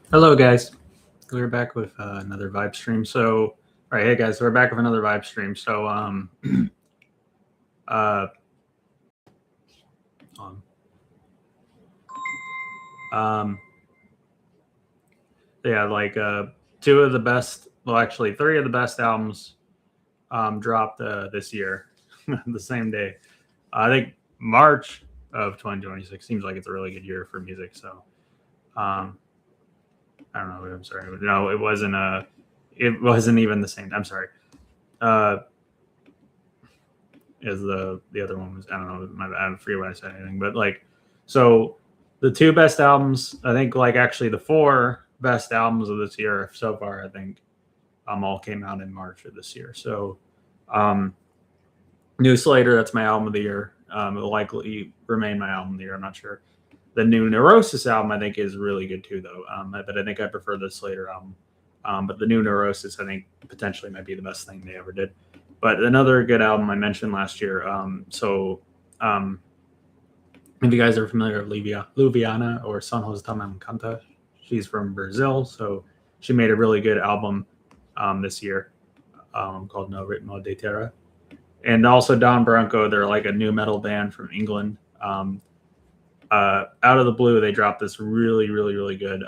Hello, guys. We're back with another vibe stream. So, all right, hey guys, we're back with another vibe stream. So, uh, um, um, yeah, like two of the best, well, actually, three of the best albums dropped this year, the same day. I think March of 2026 seems like it's a really good year for music. So, um, I don't know. I'm sorry. No, it wasn't. It wasn't even the same. I'm sorry. Uh, as the other one was. I don't know. I forget what I said anything, but like, so the two best albums, I think, like actually the four best albums of this year so far, I think, all came out in March of this year. So, um, new Slayyyter, that's my album of the year. It'll likely remain my album of the year. I'm not sure. The new Neurosis album, I think, is really good too, though. But I think I prefer the Slayyyter album. But the new Neurosis, I think, potentially might be the best thing they ever did. But another good album I mentioned last year. Um, if you guys are familiar with Luviana or San Jose Tamam Canta, she's from Brazil. So she made a really good album this year called No Ritmo de Terra. And also Don Bronco, they're like a new metal band from England. Out of the blue, they dropped this really, really, really good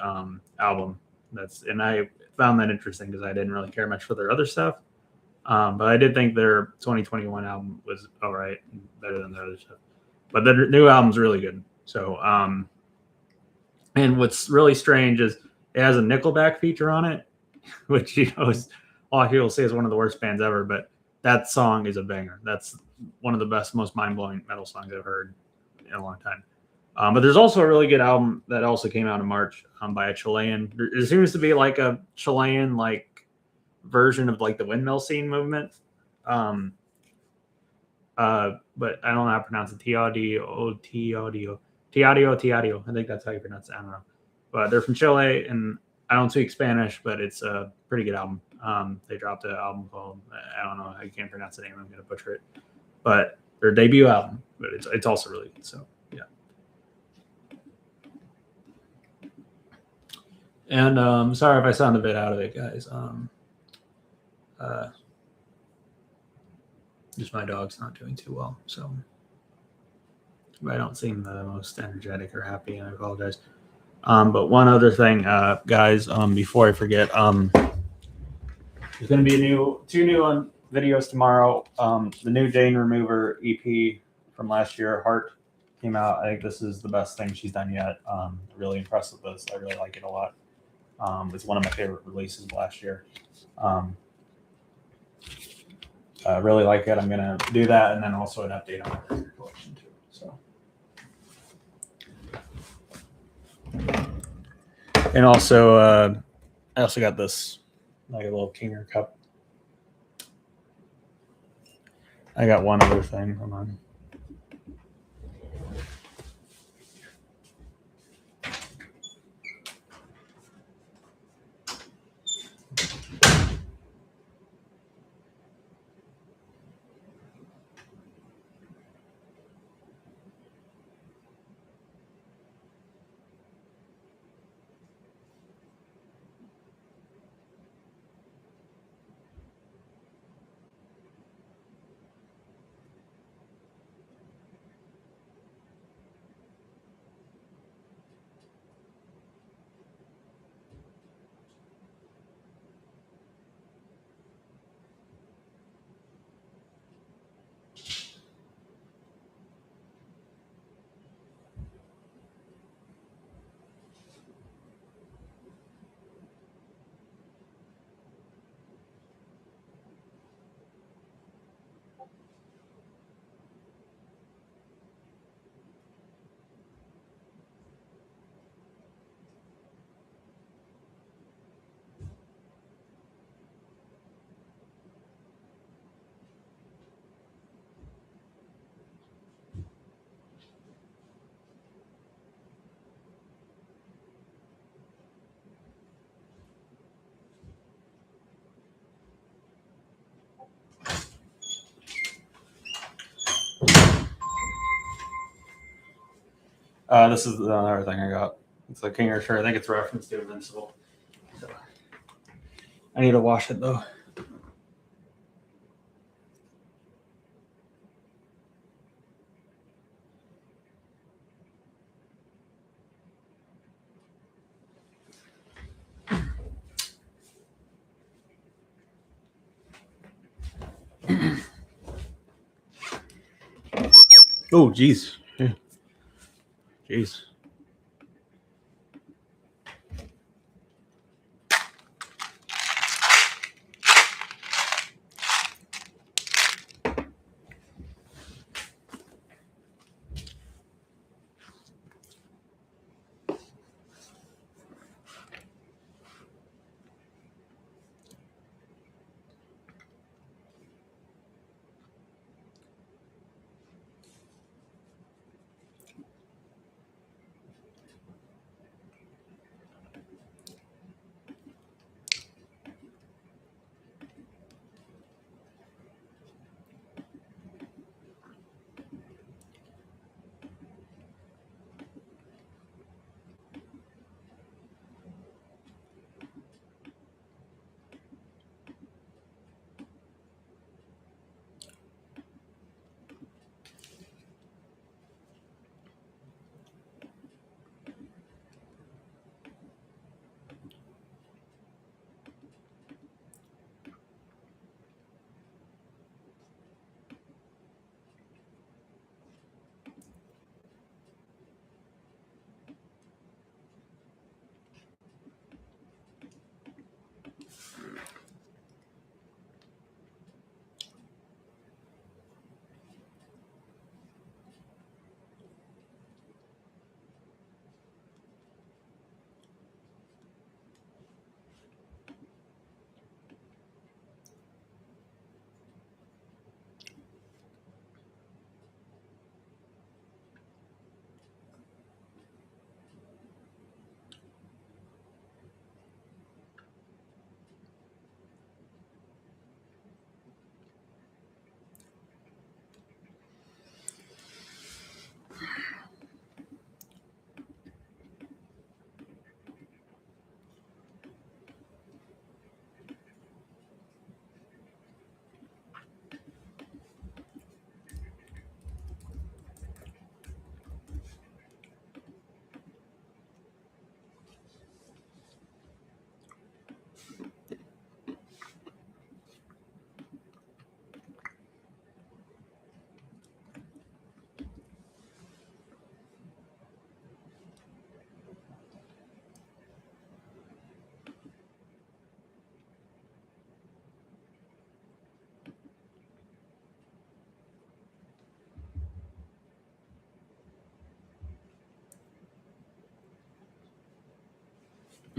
album. And I found that interesting because I didn't really care much for their other stuff. But I did think their 2021 album was all right, better than the other stuff. But the new album's really good. So, and what's really strange is it has a Nickelback feature on it, which is a lot of people say is one of the worst bands ever. But that song is a banger. That's one of the best, most mind blowing metal songs I've heard in a long time. But there's also a really good album that also came out in March by a Chilean. There seems to be like a Chilean version of like the windmill scene movement. Um, but I don't know how to pronounce it. Tiadio. I think that's how you pronounce it. I don't know. But they're from Chile, and I don't speak Spanish, but it's a pretty good album. They dropped an album called, I don't know, I can't pronounce the name. I'm going to butcher it. But their debut album, but it's also really good. So, yeah. And sorry if I sound a bit out of it, guys. Just my dog's not doing too well, so I don't seem the most energetic or happy, and I apologize. But one other thing, guys, before I forget, there's going to be two new videos tomorrow. The new Jane Remover EP from last year, Heart, came out. I think this is the best thing she's done yet. Really impressed with this. I really like it a lot. It's one of my favorite releases last year. I really like it. I'm going to do that, and then also an update on my record collection too. So, and also, I also got this like a little Kinger cup. I got one other thing. Hold on. This is another thing I got. It's like King Arthur. I think it's a reference to Invincible. So, I need to wash it though. Oh, geez. Yeah. Jeez.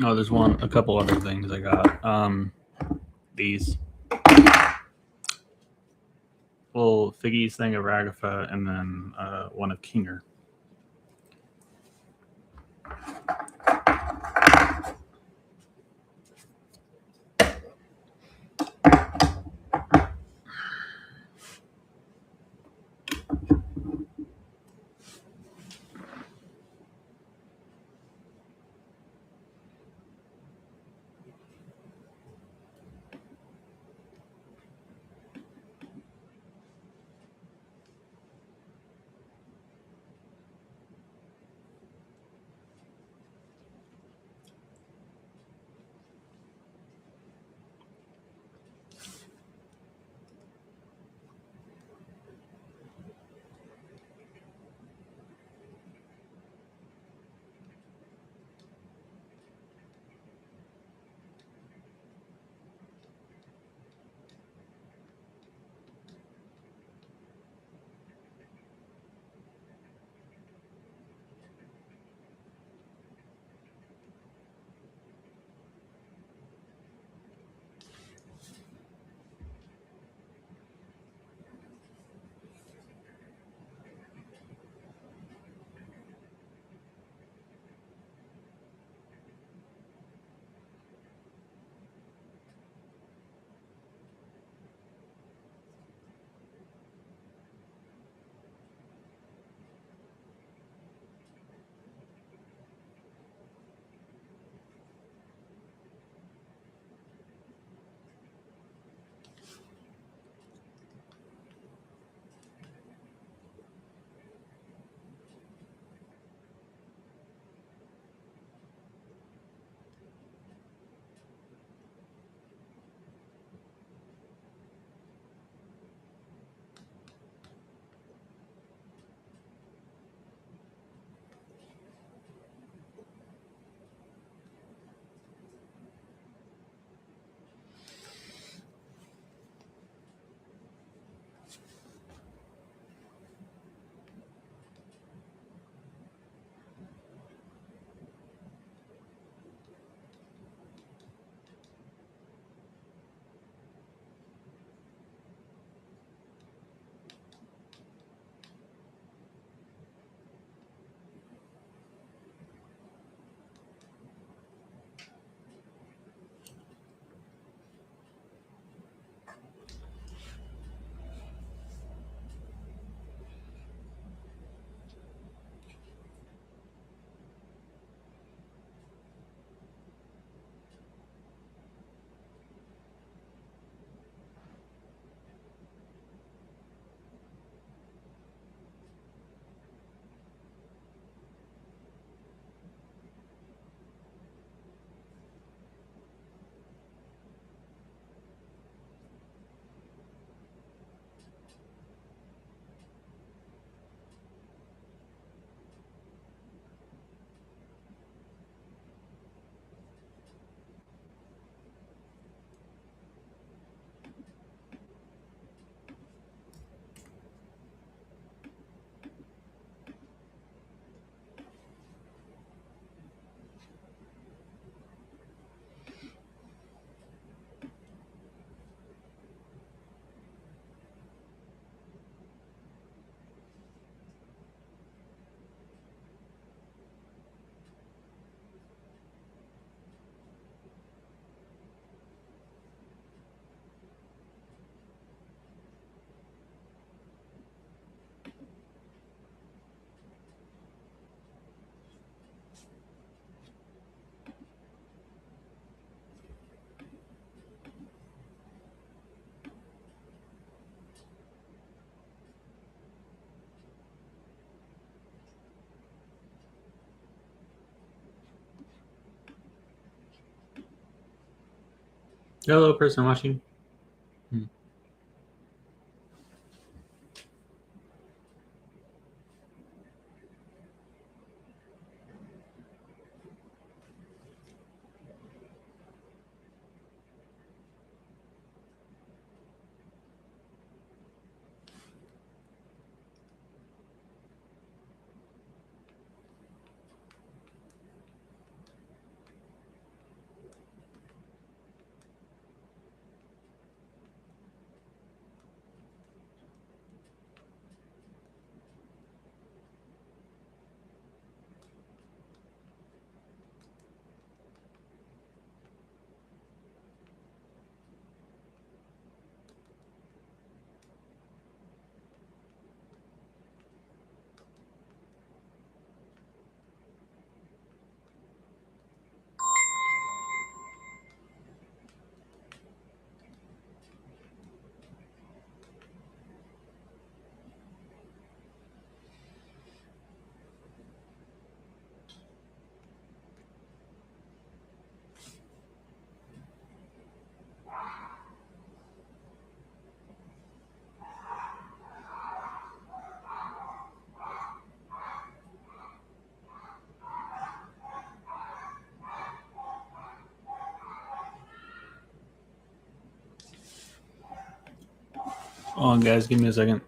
Oh, there's a couple other things I got. These little figgies thing of Ragafa, and then one of Kinger. Hello, person watching. Hold on, guys, give me a second.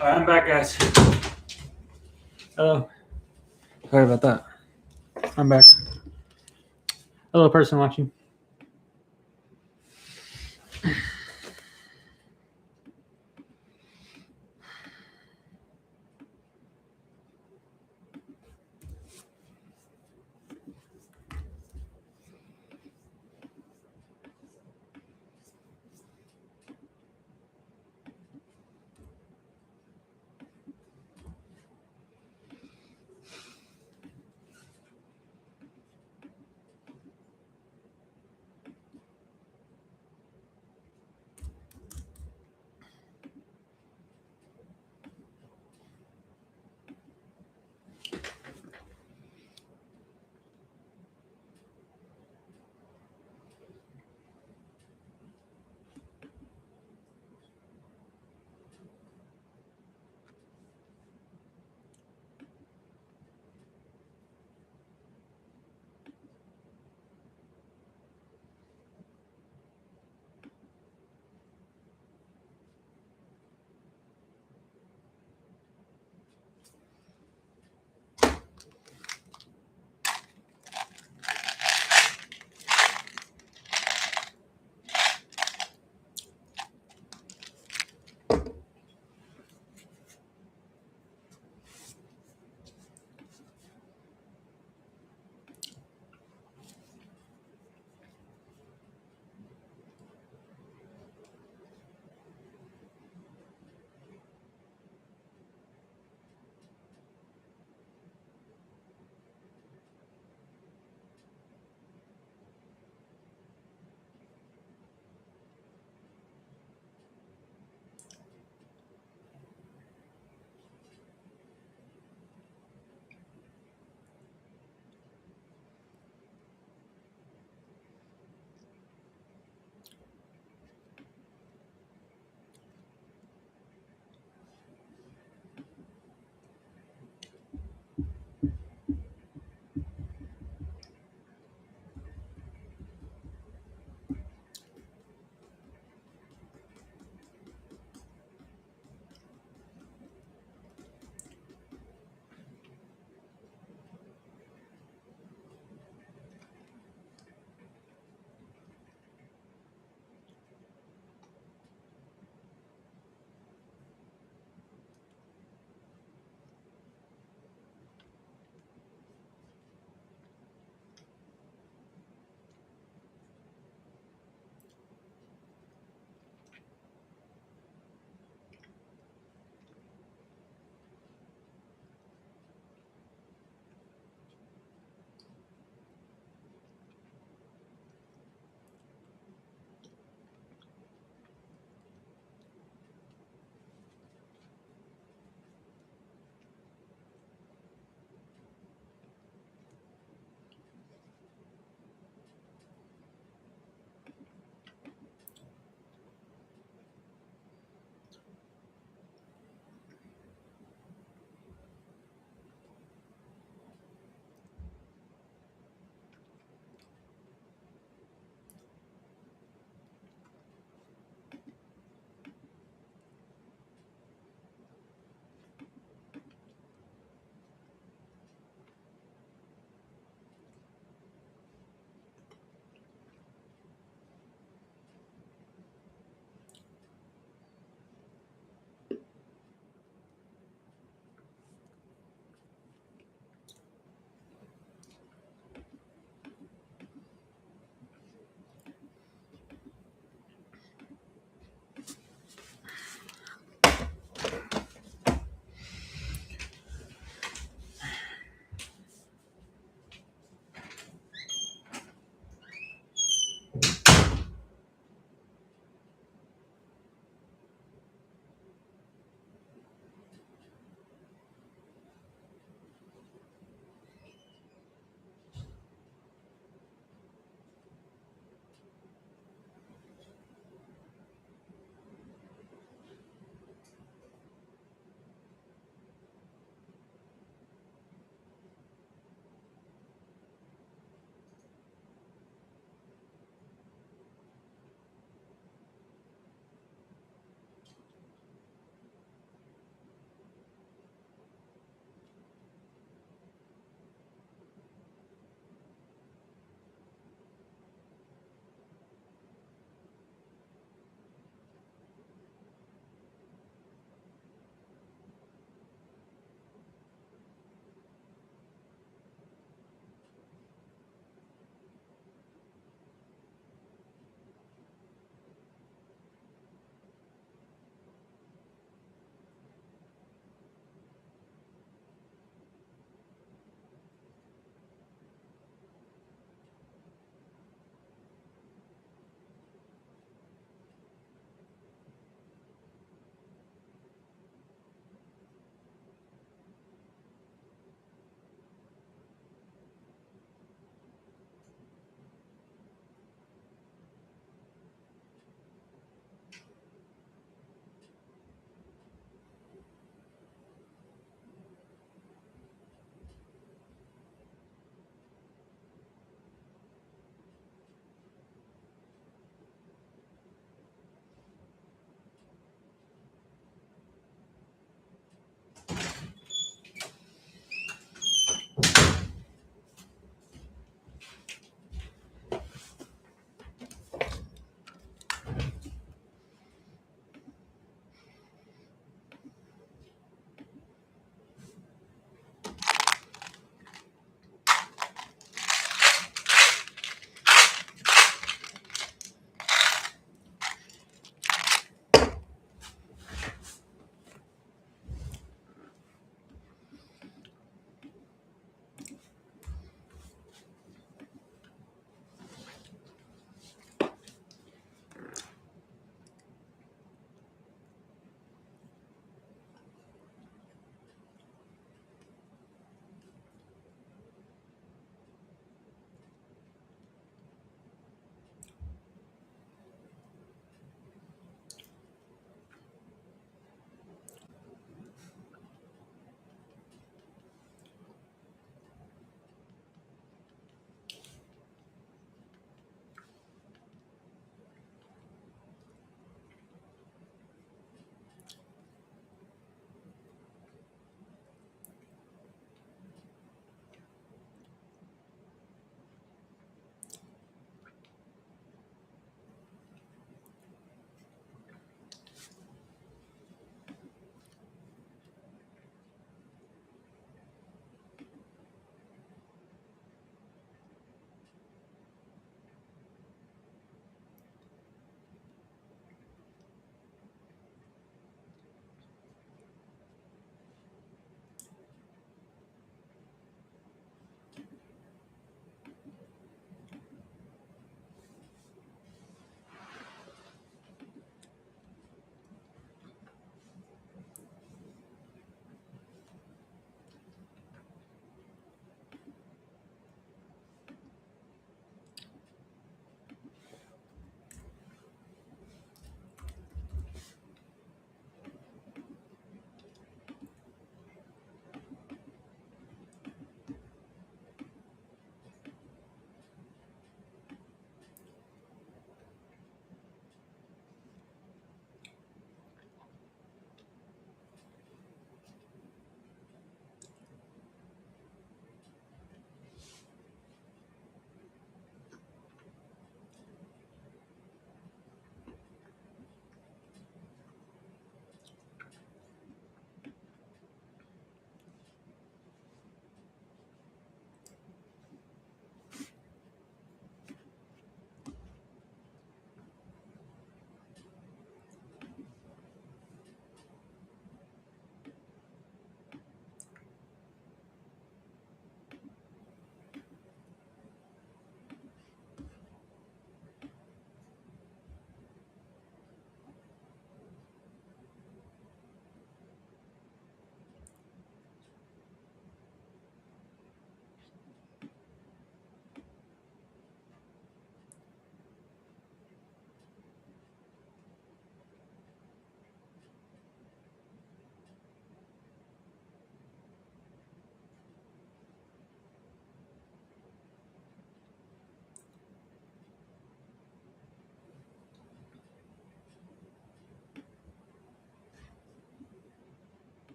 All right, I'm back, guys. Hello. Sorry about that. I'm back. Hello, person watching.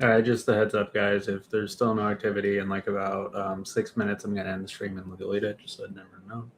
All right, just a heads up, guys. If there's still no activity in like about 6 minutes, I'm gonna end the stream and delete it, just so I'd never know.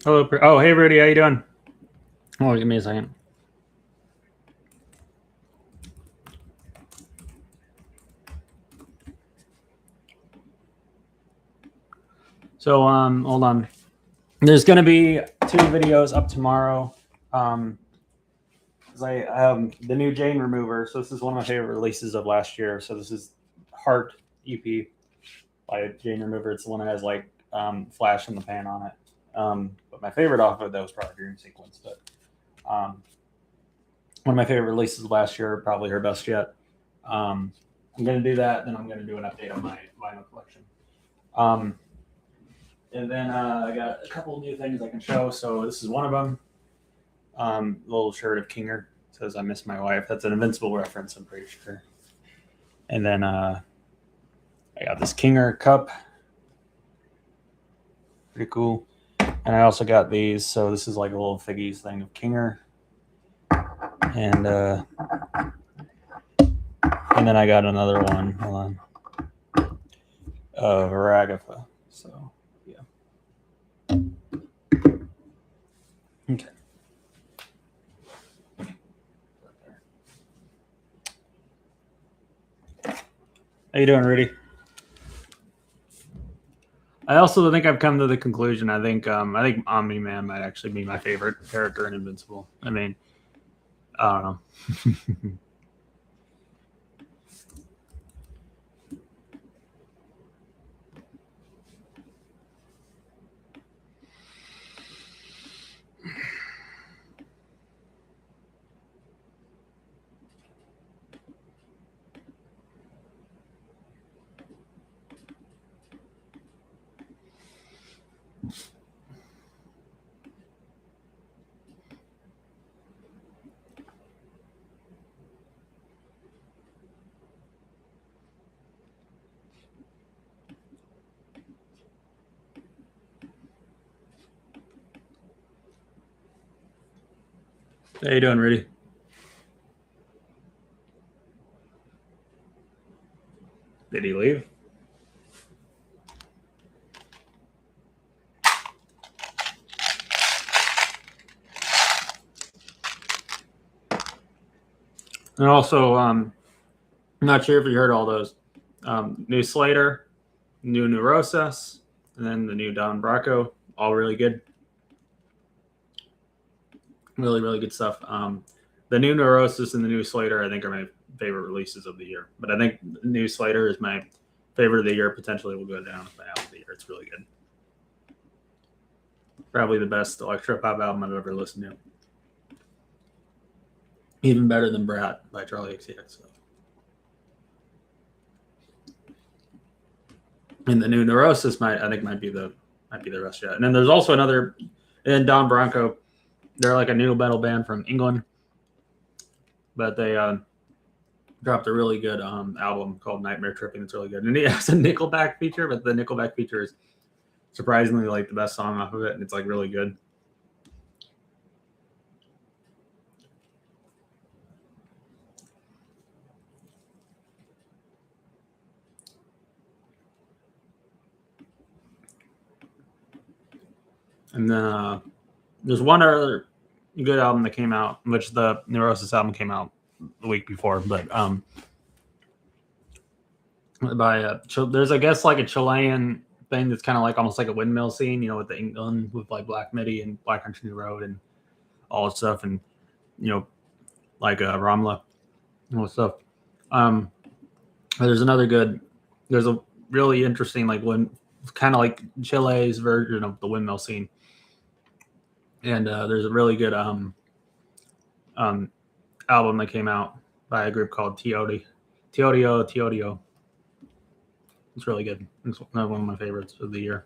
Hello. Oh, hey, Rudy. How you doing? Oh, give me a second. So, hold on. There's gonna be 2 videos up tomorrow. Because I the new Jane remover. So this is one of my favorite releases of last year. So this is Heart EP by Jane Remover. It's the one that has like flash in the pan on it. But my favorite off of that was probably Dream Sequence. But one of my favorite releases of last year, probably her best yet. I'm gonna do that. Then I'm gonna do an update on my vinyl collection. And then I got a couple new things I can show. So this is one of them. Little shirt of Kinger. It says I miss my wife. That's an Invincible reference, I'm pretty sure. And then I got this Kinger cup. Pretty cool. And I also got these. So this is like a little figgies thing of Kinger. And then I got another one. Hold on. Of Ragatha. So yeah. Okay. How you doing, Rudy? I also think I've come to the conclusion. I think Omni Man might actually be my favorite character in Invincible. I mean, I don't know. How you doing, Rudy? Did he leave? And also, I'm not sure if you heard all those. New Slayyyter, new Neurosis, and then the new Don Bronco. All really good. Really, really good stuff. The new Neurosis and the new Slayyyter, I think, are my favorite releases of the year. But I think the new Slayyyter is my favorite of the year. Potentially will go down as my album of the year. It's really good. Probably the best electro pop album I've ever listened to. Even better than Brat by Charlie XCX. And the new Neurosis might be the best yet. And then there's also another, and Don Bronco. They're like a new metal band from England, but they dropped a really good album called Nightmare Tripping. It's really good, and it has a Nickelback feature, but the Nickelback feature is surprisingly like the best song off of it, and it's like really good. And then there's one other good album that came out, which the Neurosis album came out the week before, but by there's I guess like a Chilean thing that's kind of like almost like a windmill scene, you know, with the England with like Black Midi and Black Country New Road and all that stuff, and you know, like Ramla and all that stuff. There's another good. There's a really interesting like one kind of like Chile's version of the windmill scene, and there's a really good album that came out by a group called Teodio. It's really good. It's one of my favorites of the year.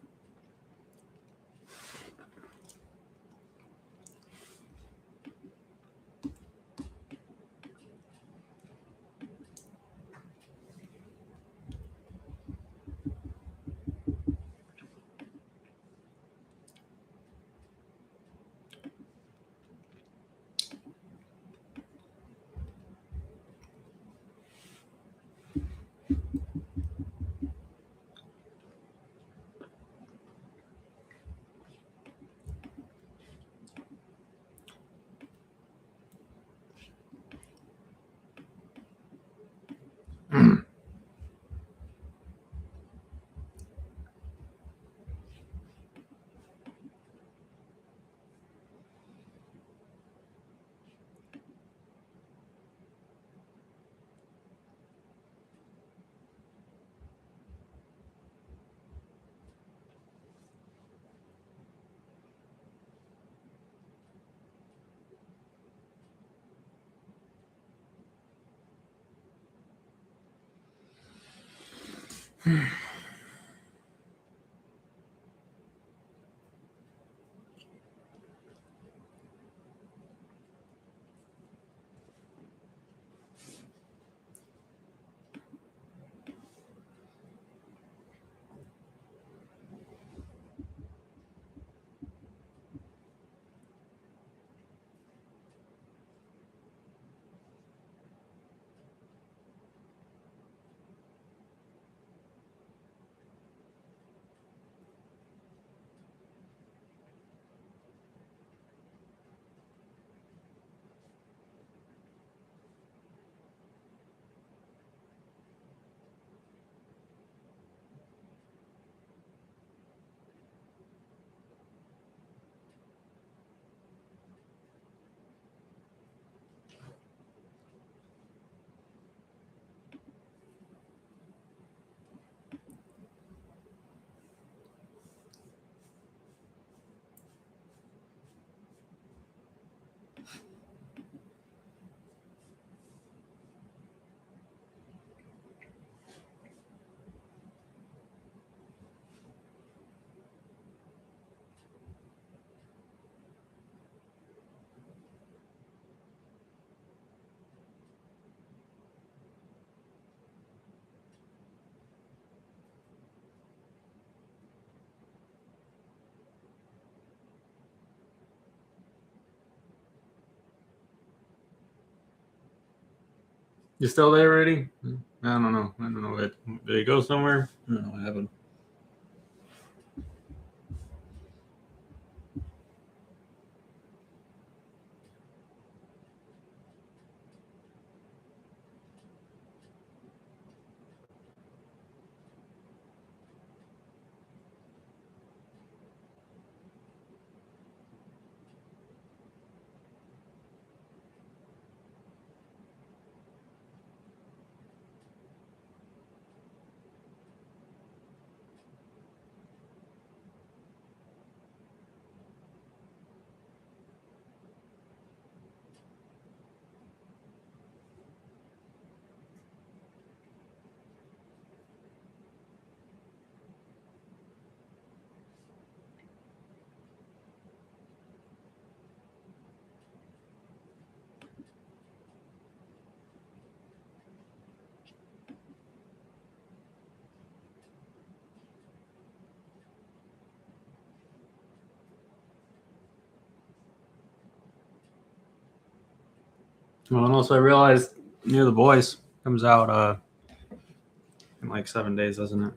You still there, Rudy? I don't know. I don't know. Did it go somewhere? I don't know what happened. Well, and also I realized Near the Boys comes out in like 7 days, doesn't it?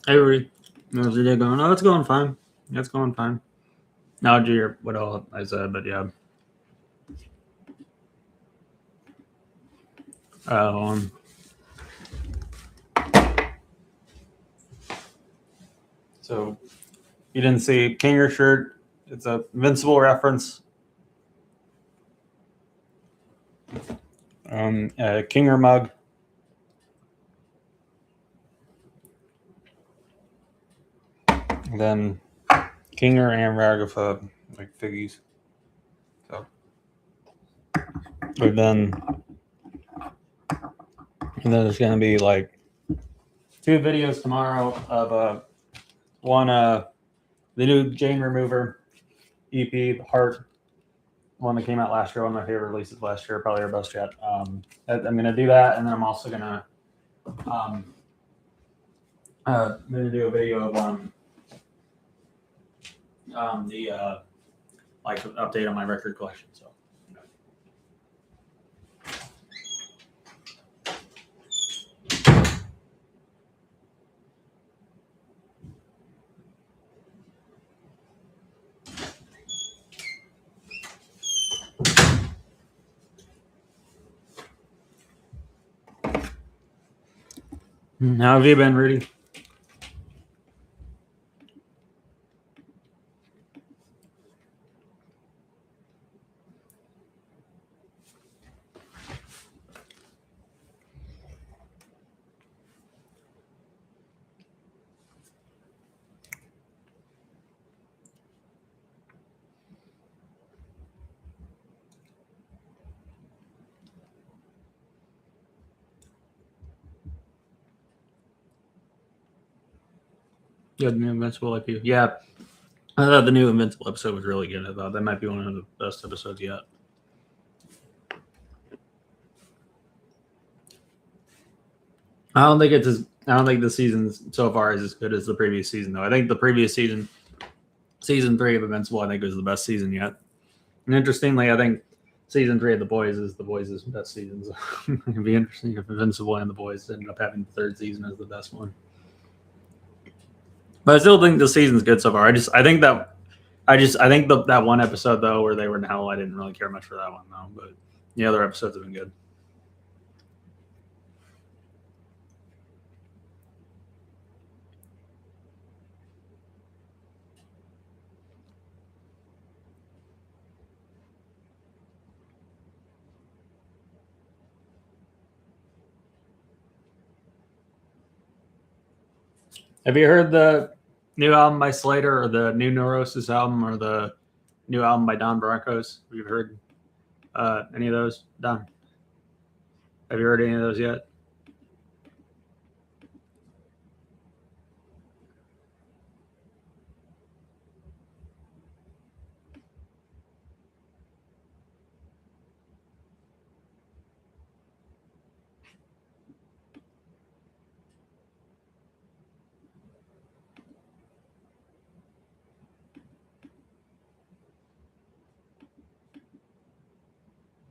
Hey, Rudy. How's your day going? Oh, it's going fine. It's going fine. Now, do you hear what all I said? But yeah. Um, so you didn't see Kinger shirt? It's a Invincible reference. Kinger mug. And then Kinger and Ragamuffin like figgies. So, and then there's gonna be like 2 videos tomorrow of one the new Jane Remover EP Heart, one that came out last year, one of my favorite releases last year, probably our best yet. I'm gonna do that, and then I'm also gonna do a video of the like update on my record collection. So. How have you been, Rudy? Yeah, the new Invincible IP. Yeah, I thought the new Invincible episode was really good. I thought that might be one of the best episodes yet. I don't think the season so far is as good as the previous season, though. I think the previous season, season 3 of Invincible, I think was the best season yet. And interestingly, I think season 3 of The Boys is the best season. So it'd be interesting if Invincible and The Boys ended up having the 3rd season as the best one. But I still think the season's good so far. I think that one episode though where they were in hell, I didn't really care much for that one though. But the other episodes have been good. Have you heard the new album by Slayyyter or the new Neurosis album or the new album by Don Broncos? Have you heard any of those, Don? Have you heard any of those yet?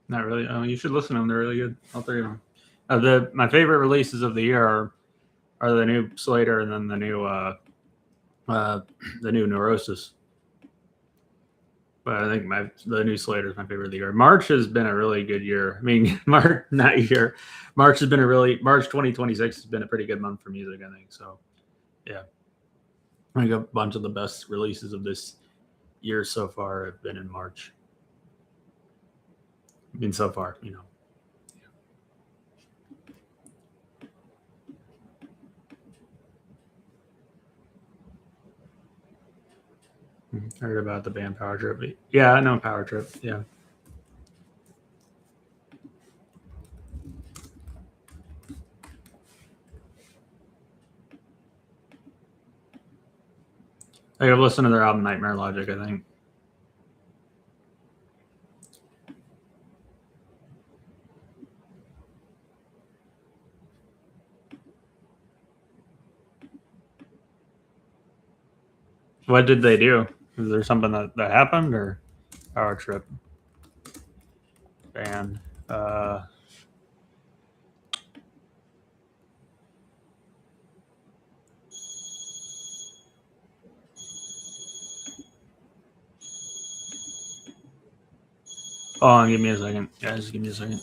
Not really. Oh, you should listen to them. They're really good. All 3 of them. My favorite releases of the year are the new Slayyyter and then the new Neurosis. But I think the new Slayyyter is my favorite of the year. March has been a really good year. I mean, March 2026 has been a pretty good month for music, I think. So, yeah. I think a bunch of the best releases of this year so far have been in March. I mean, so far, Heard about the band Power Trip. Yeah, I know Power Trip. Yeah. I've listened to their album Nightmare Logic, I think. What did they do? Is there something that happened or Power Trip band? Oh, give me a second. Yeah, just give me a second.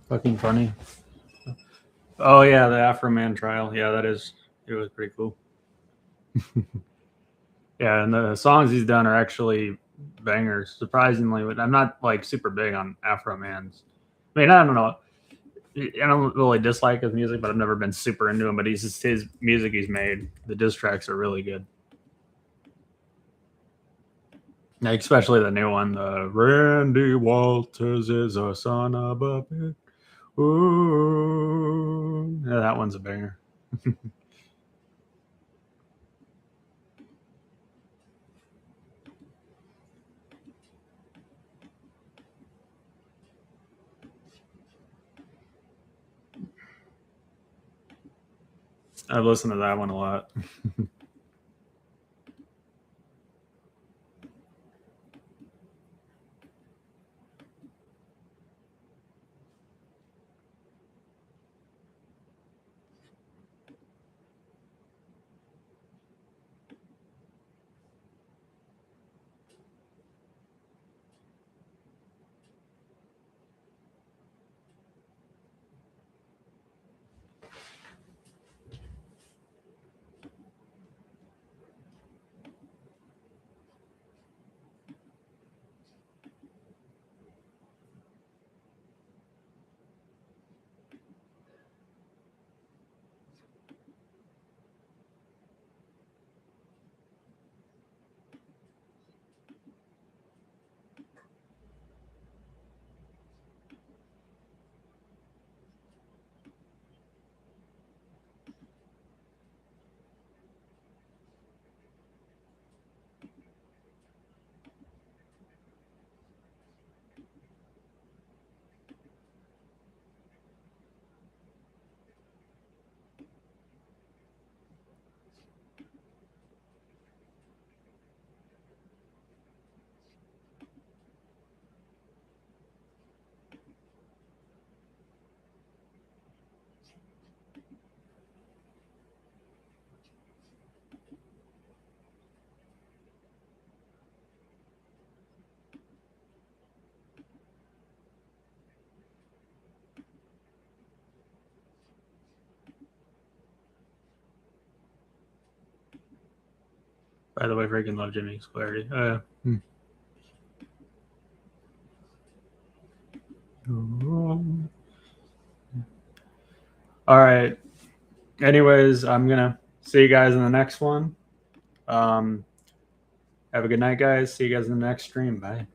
Fucking funny. Oh yeah, the Afro Man trial. Yeah, it was pretty cool. Yeah, and the songs he's done are actually bangers, surprisingly. But I'm not like super big on Afro Man's. I mean, I don't know. I don't really dislike his music, but I've never been super into him. But he's just his music he's made. The diss tracks are really good. Like, especially the new one, the Randy Walters is a son of a bitch. Ooh, yeah, that one's a banger. I've listened to that one a lot. By the way, freaking love Jimmy's Clarity. All right. Anyways, I'm gonna see you guys in the next one. Have a good night, guys. See you guys in the next stream. Bye.